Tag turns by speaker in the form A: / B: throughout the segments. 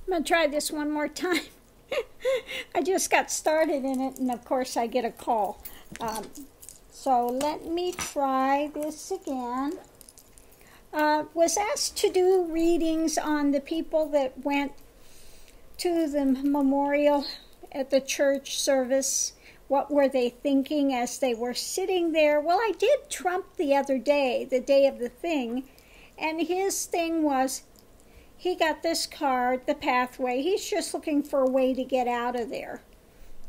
A: I'm going to try this one more time. I just got started in it, and of course I get a call. So let me try this again. Was asked to do readings on the people that went to the memorial at the church service. What were they thinking as they were sitting there? Well, I did Trump the other day, the day of the thing, and his thing was, he got this card, the pathway. He's just looking for a way to get out of there.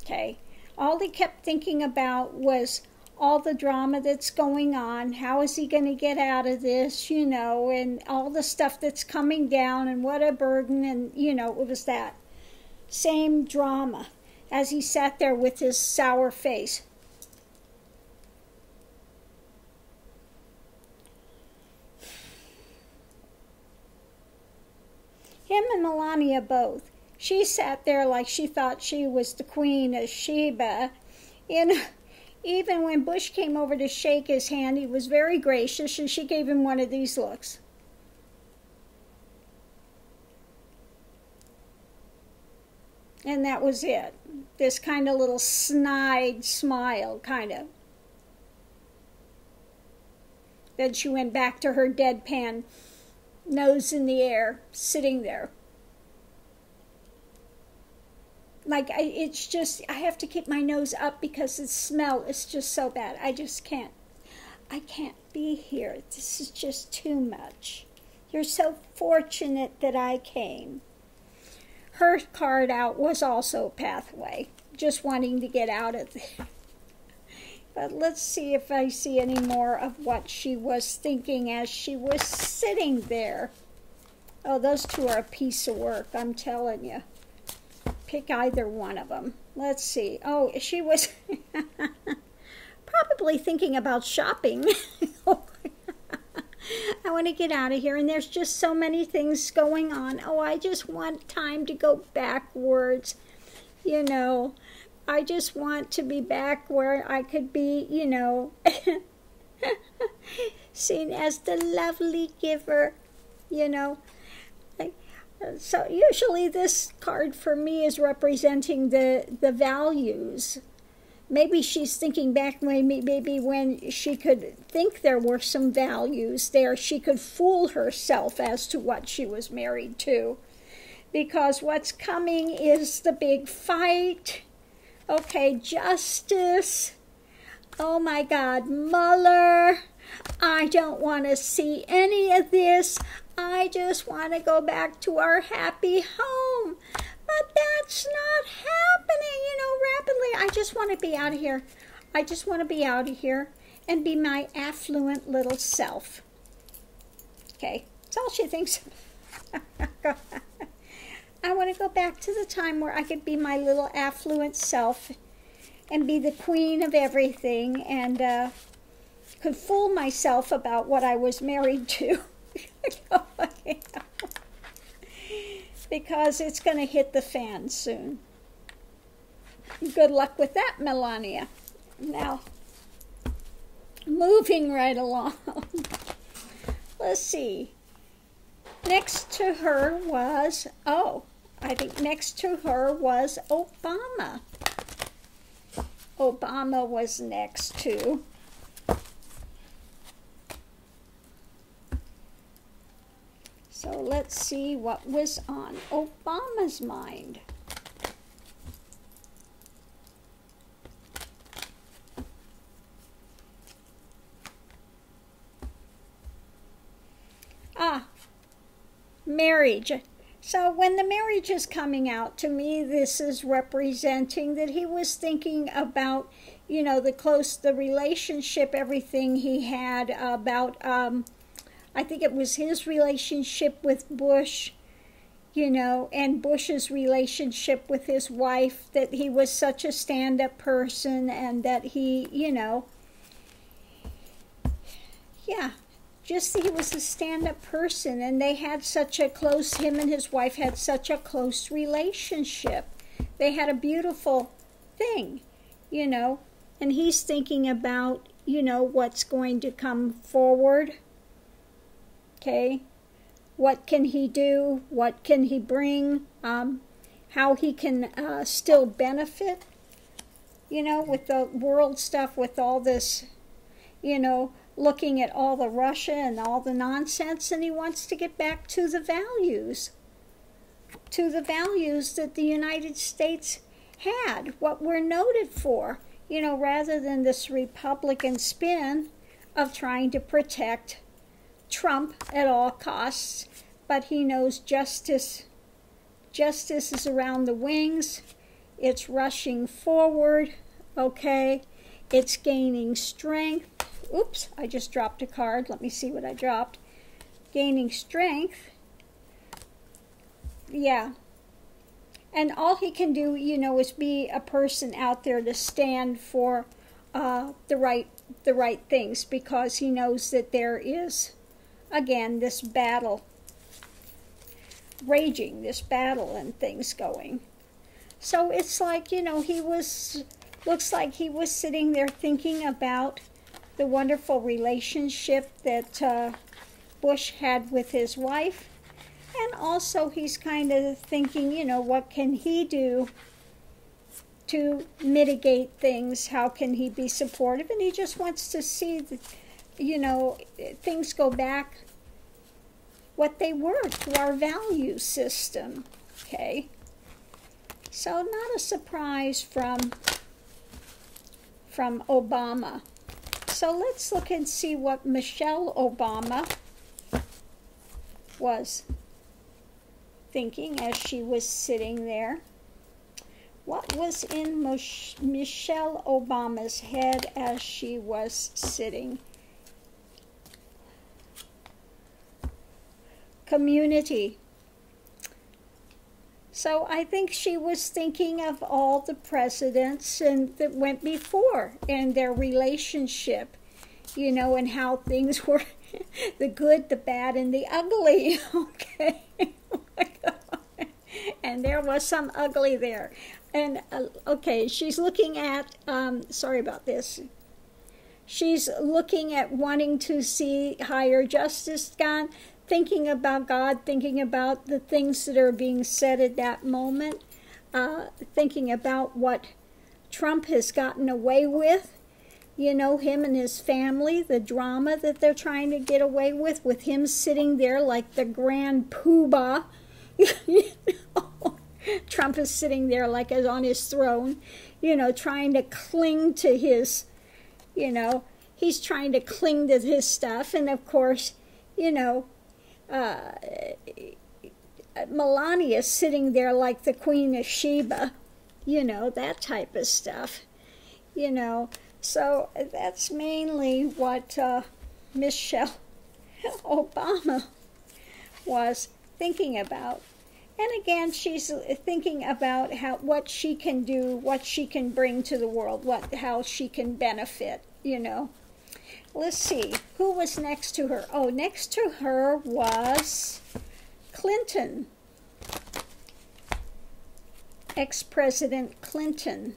A: Okay. All he kept thinking about was all the drama that's going on. How is he going to get out of this, you know, and all the stuff that's coming down, and what a burden. And, you know, it was that same drama as he sat there with his sour face. Him and Melania both. She sat there like she thought she was the Queen of Sheba. And even when Bush came over to shake his hand, he was very gracious, and she gave him one of these looks. And that was it. This kind of little snide smile, kind of. Then she went back to her deadpan, nose in the air, sitting there. Like, it's just, I have to keep my nose up because the smell is just so bad. I just can't. I can't be here. This is just too much. You're so fortunate that I came. Her card out was also pathway, just wanting to get out of there. But let's see if I see any more of what she was thinking as she was sitting there. Oh, those two are a piece of work, I'm telling you. Pick either one of them. Let's see. Oh, she was probably thinking about shopping. I want to get out of here, and there's just so many things going on. Oh, I just want time to go backwards, you know. I just want to be back where I could be, you know, seen as the lovely giver, you know. So usually this card for me is representing the values. Maybe she's thinking back maybe when she could think there were some values there. She could fool herself as to what she was married to. Because what's coming is the big fight. Okay, justice. Oh my God, Mueller. I don't want to see any of this. I just want to go back to our happy home. But that's not happening, you know, rapidly. I just want to be out of here. I just want to be out of here and be my affluent little self. Okay, that's all she thinks. I want to go back to the time where I could be my little affluent self and be the queen of everything, and could fool myself about what I was married to. Because it's going to hit the fan soon. Good luck with that, Melania. Now, moving right along. Let's see. Next to her was, I think next to her was Obama. Obama was next to. So let's see what was on Obama's mind. Marriage. So when the marriage is coming out, to me, this is representing that he was thinking about, you know, the relationship, everything he had about, I think it was his relationship with Bush, you know, and Bush's relationship with his wife, that he was such a stand-up person, and that he, you know, yeah, just that he was a stand-up person, and they had such a close, him and his wife had such a close relationship. They had a beautiful thing, you know, and he's thinking about, you know, what's going to come forward. Okay, what can he do, what can he bring, how he can still benefit, with the world stuff, with all this, looking at all the Russia and all the nonsense, and he wants to get back to the values that the United States had, what we're noted for, rather than this Republican spin of trying to protect Trump at all costs. But he knows justice is around the wings. It's rushing forward, okay? It's gaining strength. Oops, I just dropped a card. Let me see what I dropped. Gaining strength. Yeah. And all he can do, is be a person out there to stand for the right things, because he knows that there is, again, this battle raging, this battle and things going. So it's like, looks like he was sitting there thinking about the wonderful relationship that Bush had with his wife. And also he's kind of thinking, what can he do to mitigate things? How can he be supportive? And he just wants to see, things go back what they were, to our value system, okay? So not a surprise from Obama. So let's look and see what Michelle Obama was thinking as she was sitting there. What was in Michelle Obama's head as she was sitting? Community. So I think she was thinking of all the presidents that went before and their relationship, and how things were the good, the bad, and the ugly, okay? Oh my God. And there was some ugly there. And, okay, she's looking at, sorry about this. She's looking at wanting to see higher justice done, thinking about God, thinking about the things that are being said at that moment, thinking about what Trump has gotten away with, him and his family, the drama that they're trying to get away with him sitting there like the grand poobah. Trump is sitting there like on his throne, trying to cling to his, he's trying to cling to his stuff. And of course, Melania sitting there like the Queen of Sheba, that type of stuff, So that's mainly what Michelle Obama was thinking about. And again, she's thinking about what she can do, what she can bring to the world, how she can benefit, Let's see, who was next to her? Oh, next to her was Clinton, ex-President Clinton.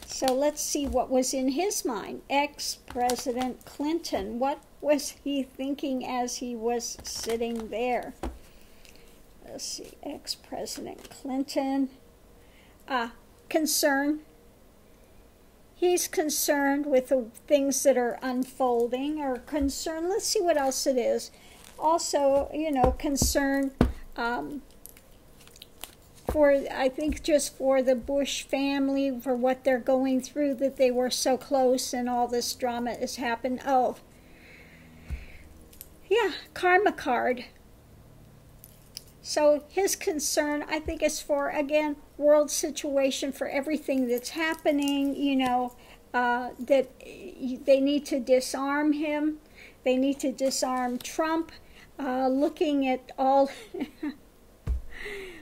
A: So let's see what was in his mind. Ex-President Clinton, what was he thinking as he was sitting there? Let's see, ex-President Clinton. Concern. He's concerned with the things that are unfolding, or concerned. Let's see what else it is. Also, concern I think just for the Bush family, for what they're going through, that they were so close and all this drama has happened. Oh, yeah, karma card. So his concern, I think, is for, again, world situation, for everything that's happening, that they need to disarm him. They need to disarm Trump, looking at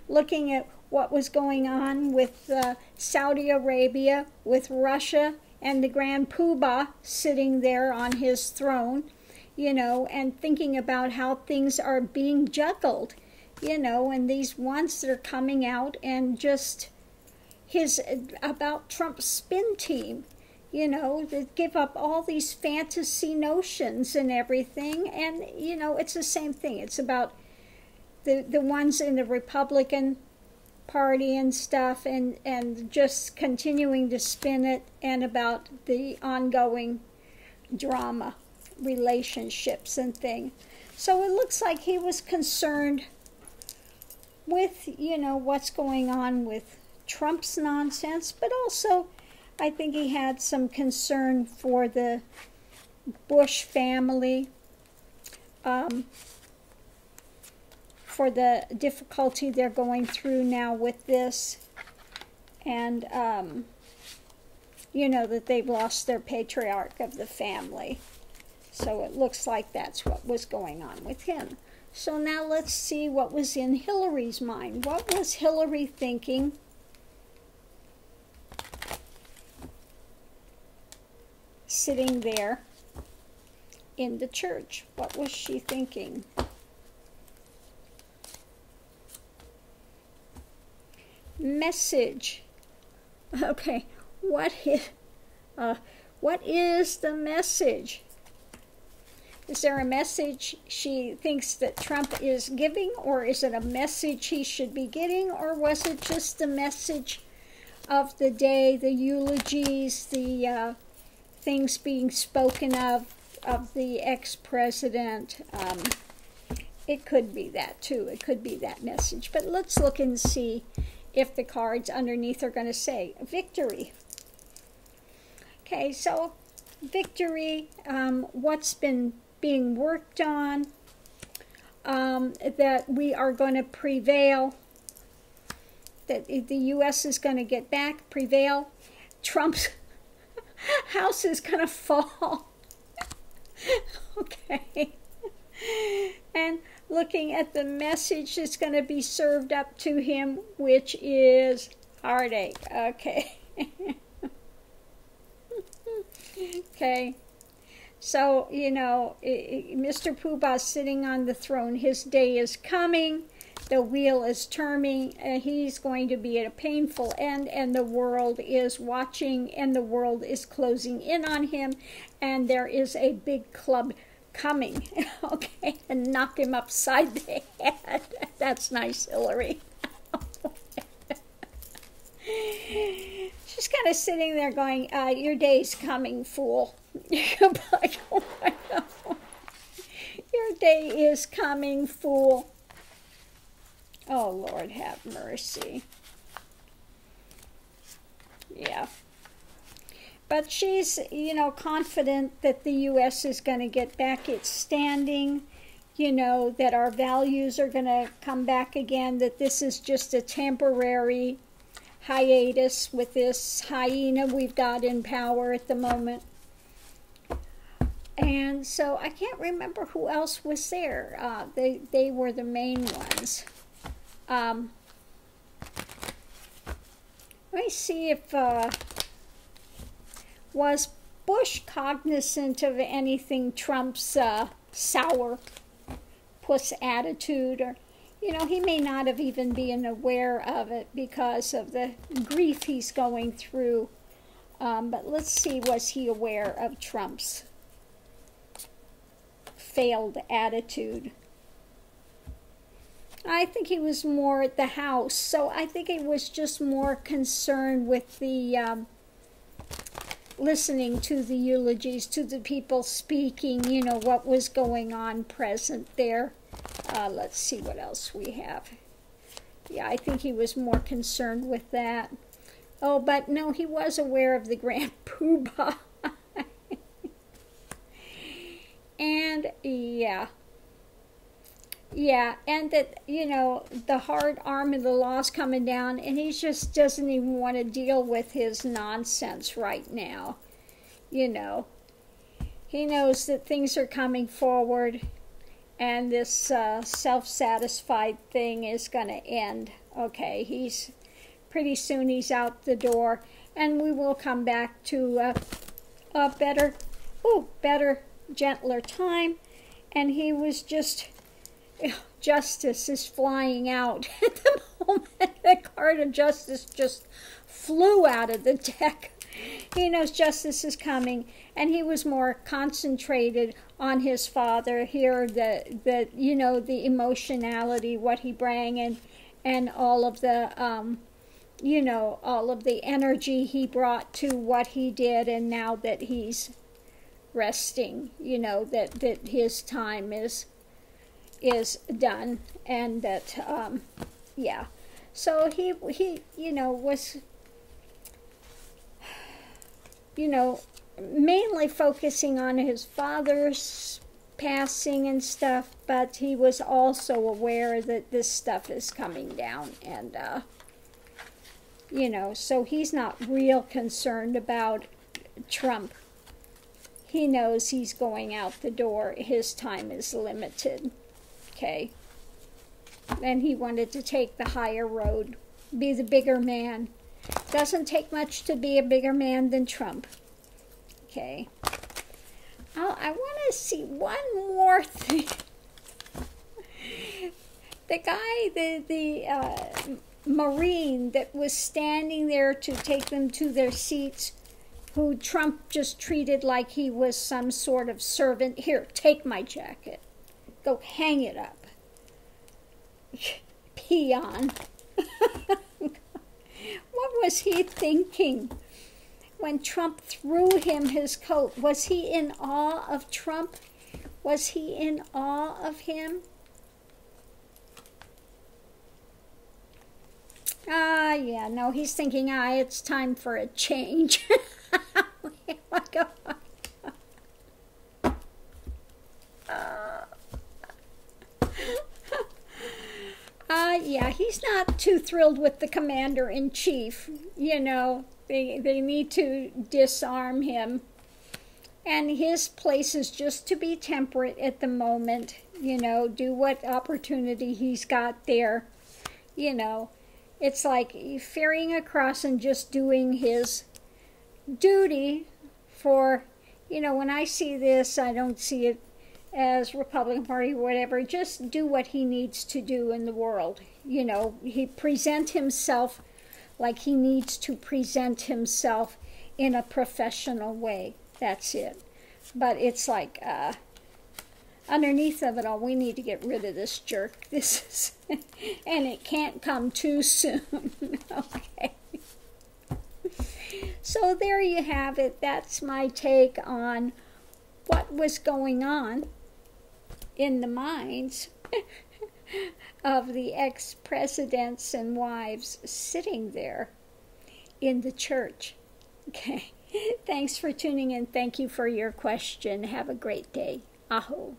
A: looking at what was going on with Saudi Arabia, with Russia, and the Grand Poobah sitting there on his throne, and thinking about how things are being juggled. And these ones that are coming out, and just about Trump's spin team, you know, to give up all these fantasy notions and everything. And, you know, it's the same thing. It's about the ones in the Republican Party and stuff, and just continuing to spin it, and about the ongoing drama, relationships and things. So it looks like he was concerned with, you know, what's going on with Trump's nonsense, but also I think he had some concern for the Bush family, for the difficulty they're going through now with this, and, you know, that they've lost their patriarch of the family. So it looks like that's what was going on with him. So now let's see what was in Hillary's mind. What was Hillary thinking? Sitting there in the church. What was she thinking? Message. Okay, what is the message? Is there a message she thinks that Trump is giving, or is it a message he should be getting, or was it just the message of the day, the eulogies, the things being spoken of the ex-president? It could be that too. It could be that message. But let's look and see if the cards underneath are going to say victory. Okay, so victory, what's been being worked on, that we are going to prevail, that the U.S. is going to get back, prevail. Trump's house is going to fall. Okay. And looking at the message that's going to be served up to him, which is heartache. Okay. Okay. So, you know, Mr. Poobah's sitting on the throne. His day is coming. The wheel is turning. He's going to be at a painful end, and the world is watching, and the world is closing in on him, and there is a big club coming, okay, and knock him upside the head. That's nice, Hillary. She's kind of sitting there going, your day's coming, fool. Like, oh my God. Your day is coming, fool. Oh, Lord, have mercy. Yeah. But she's, you know, confident that the U.S. is going to get back its standing, you know, that our values are going to come back again, that this is just a temporary hiatus with this hyena we've got in power at the moment. And so I can't remember who else was there. They were the main ones. Let me see if... was Bush cognizant of anything Trump's sour puss attitude? Or, you know, he may not have even been aware of it because of the grief he's going through. But let's see, was he aware of Trump's failed attitude? I think he was more at the house, so I think he was just more concerned with the listening to the eulogies, to the people speaking, you know, what was going on present there. Let's see what else we have. Yeah, I think he was more concerned with that. Oh, but no, he was aware of the Grand Poobah. And, yeah. Yeah, and that, you know, the hard arm of the law's coming down, and he just doesn't even want to deal with his nonsense right now. You know, he knows that things are coming forward, and this self-satisfied thing is going to end. Okay, pretty soon he's out the door, and we will come back to a better, gentler time. And he was just... Justice is flying out at the moment. The card of justice just flew out of the deck. He knows justice is coming, and he was more concentrated on his father here, the you know, the emotionality, what he brought, and all of the you know, all of the energy he brought to what he did. And now that he's resting, you know, that his time is done, and that yeah. So he you know, was, you know, mainly focusing on his father's passing and stuff, but he was also aware that this stuff is coming down, and you know, so he's not real concerned about Trump. He knows he's going out the door. His time is limited, okay? And he wanted to take the higher road, be the bigger man. Doesn't take much to be a bigger man than Trump, okay? I want to see one more thing. The guy, the Marine that was standing there to take them to their seats, who Trump just treated like he was some sort of servant. Here, take my jacket. Go hang it up. Peon. What was he thinking when Trump threw him his coat? Was he in awe of Trump? Was he in awe of him? Yeah, no, he's thinking, it's time for a change. Yeah, he's not too thrilled with the commander-in-chief. You know, they need to disarm him. And his place is just to be temperate at the moment, you know, do what opportunity he's got there, you know. It's like ferrying across and just doing his duty for, you know, when I see this, I don't see it as Republican Party or whatever. Just do what he needs to do in the world. You know, he present himself like he needs to present himself in a professional way. That's it. But it's like, underneath of it all, we need to get rid of this jerk. This is, and it can't come too soon. Okay. So there you have it. That's my take on what was going on in the minds of the ex-presidents and wives sitting there in the church. Okay. Thanks for tuning in. Thank you for your question. Have a great day. Aho.